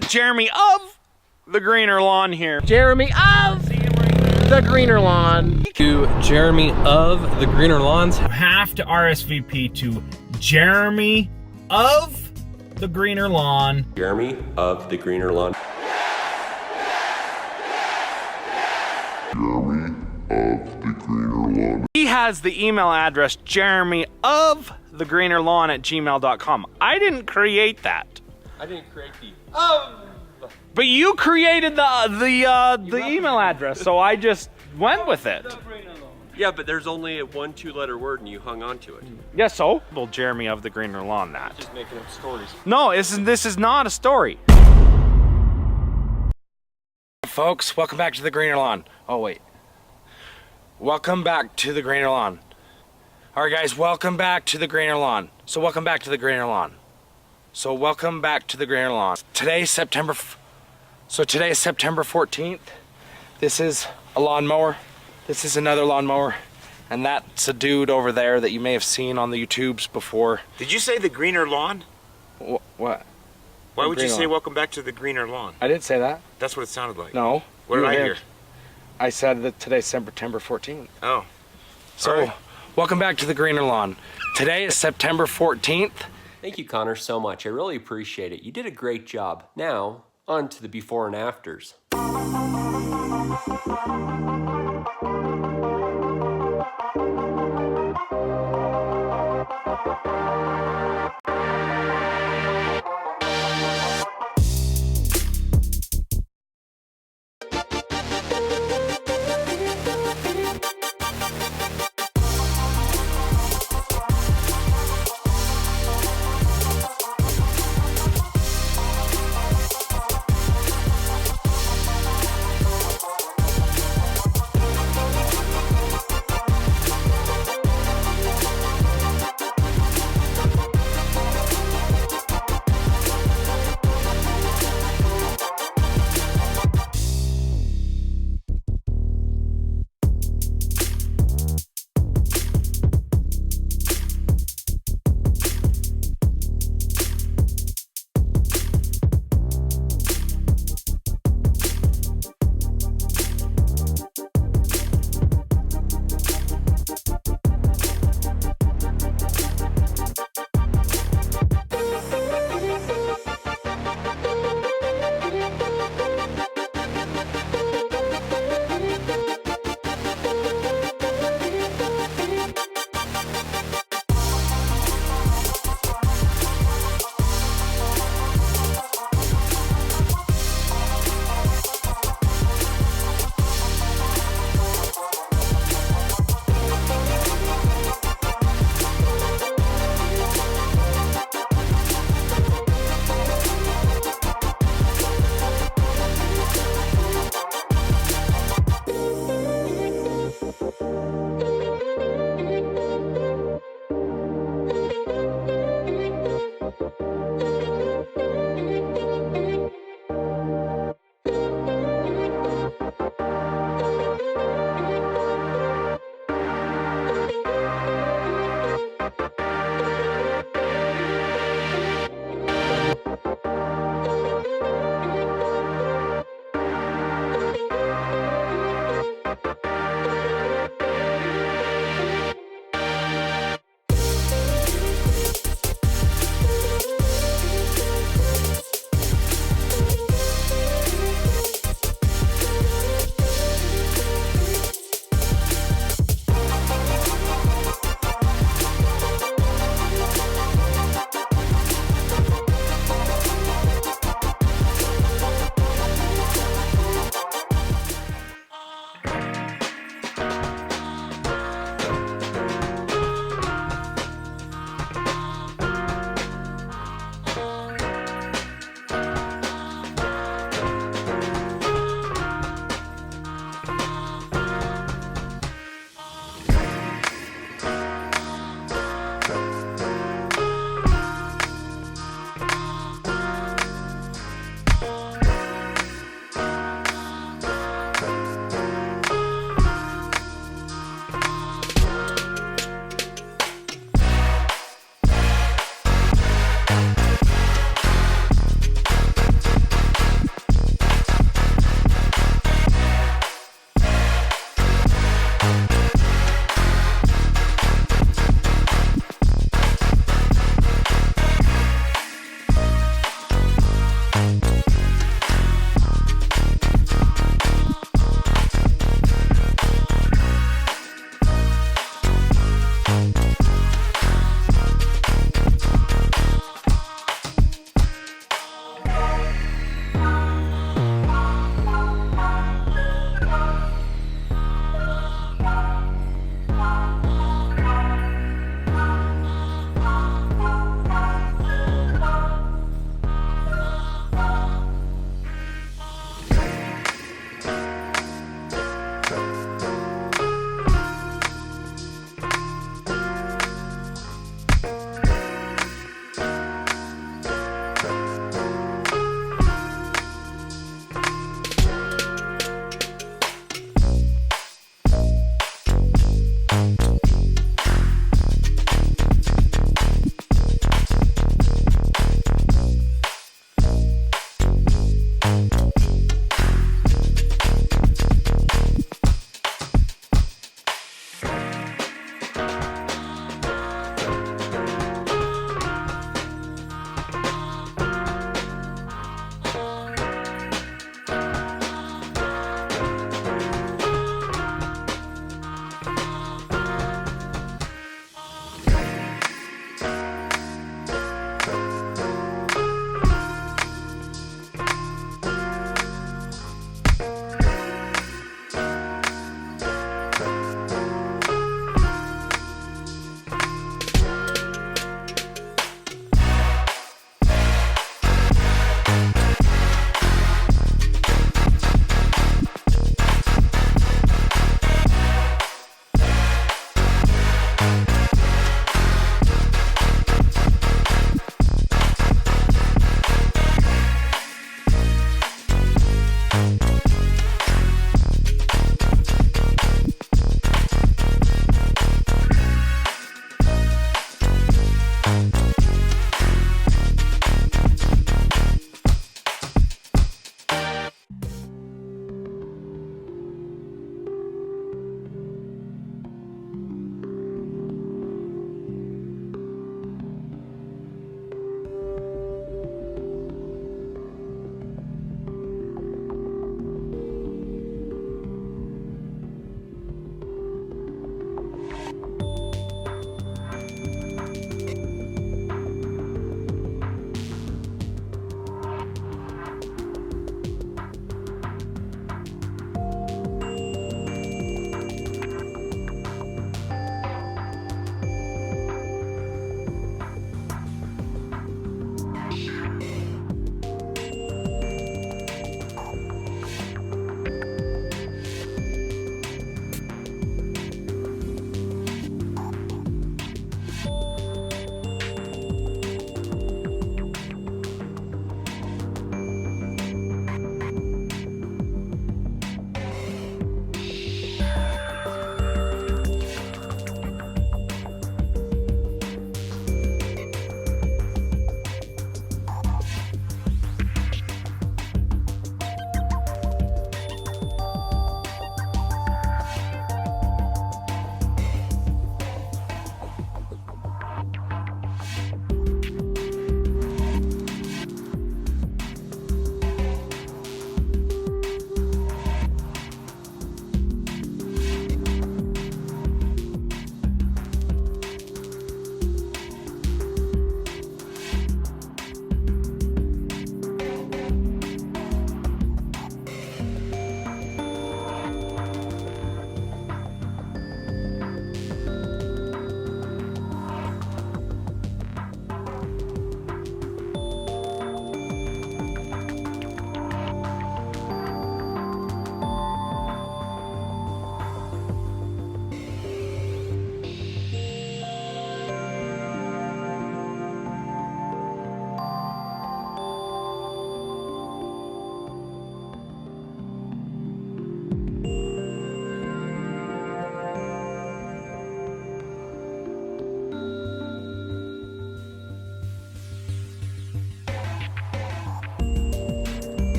Jeremy of the Greener Lawn here. Jeremy of the Greener Lawn. To Jeremy of the Greener Lawns. You have to RSVP to Jeremy of the Greener Lawn. Jeremy of the Greener Lawn. Jeremy of the Greener Lawn. He has the email address jeremyofthegreenerlawn@gmail.com. I didn't create that. I didn't create the But you created the email address, so I just went with it. Yeah, but there's only a 1 2-letter word and you hung on to it. Yeah, so? Well, Jeremy of the Greener Lawn that. just making up stories. No, this is not a story. Folks, welcome back to the Greener Lawn. Oh, wait. Welcome back to the Greener Lawn. All right, guys, welcome back to the Greener Lawn. So welcome back to the Greener Lawn. So welcome back to the Greener Lawn. Today's September 14th. This is a lawnmower. This is another lawnmower. And that's a dude over there that you may have seen on the YouTubes before. Did you say the Greener Lawn? What? Why would you say welcome back to the Greener Lawn? I didn't say that. That's what it sounded like. No. What did I hear? I said that today's September 14th. Oh. So, All right. welcome back to the Greener Lawn. Today is September 14th. Thank you, Connor, so much. I really appreciate it. You did a great job. Now, on to the before and afters.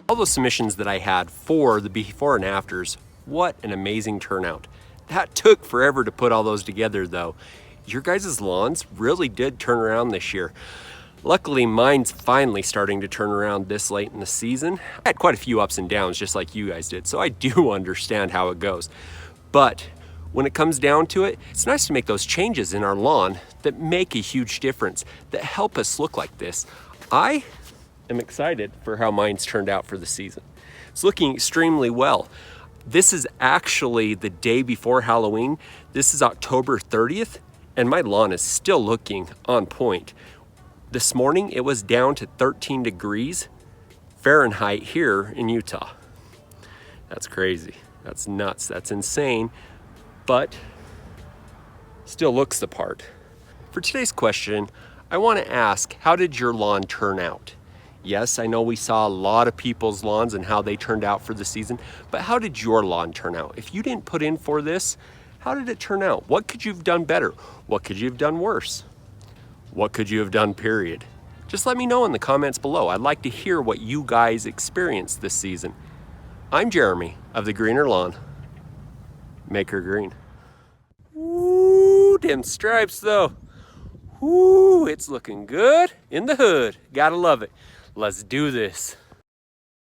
All those submissions that I had for the before and afters, what an amazing turnout. That took forever to put all those together though. Your guys' lawns really did turn around this year. Luckily, mine's finally starting to turn around this late in the season. I had quite a few ups and downs just like you guys did, so I do understand how it goes. But when it comes down to it, it's nice to make those changes in our lawn that make a huge difference, that help us look like this. I am excited for how mine's turned out for the season. It's looking extremely well. This is actually the day before Halloween. This is October 30th, and my lawn is still looking on point. This morning, it was down to 13 degrees Fahrenheit here in Utah. That's crazy. That's nuts. That's insane, but still looks the part. For today's question, I want to ask, how did your lawn turn out? Yes, I know we saw a lot of people's lawns and how they turned out for the season, but how did your lawn turn out? If you didn't put in for this, how did it turn out? What could you have done better? What could you have done worse? What could you have done, period? Just let me know in the comments below. I'd like to hear what you guys experienced this season. I'm Jeremy of the Greener Lawn. Make her green. Ooh, them stripes though. Ooh, it's looking good in the hood. Gotta love it. Let's do this.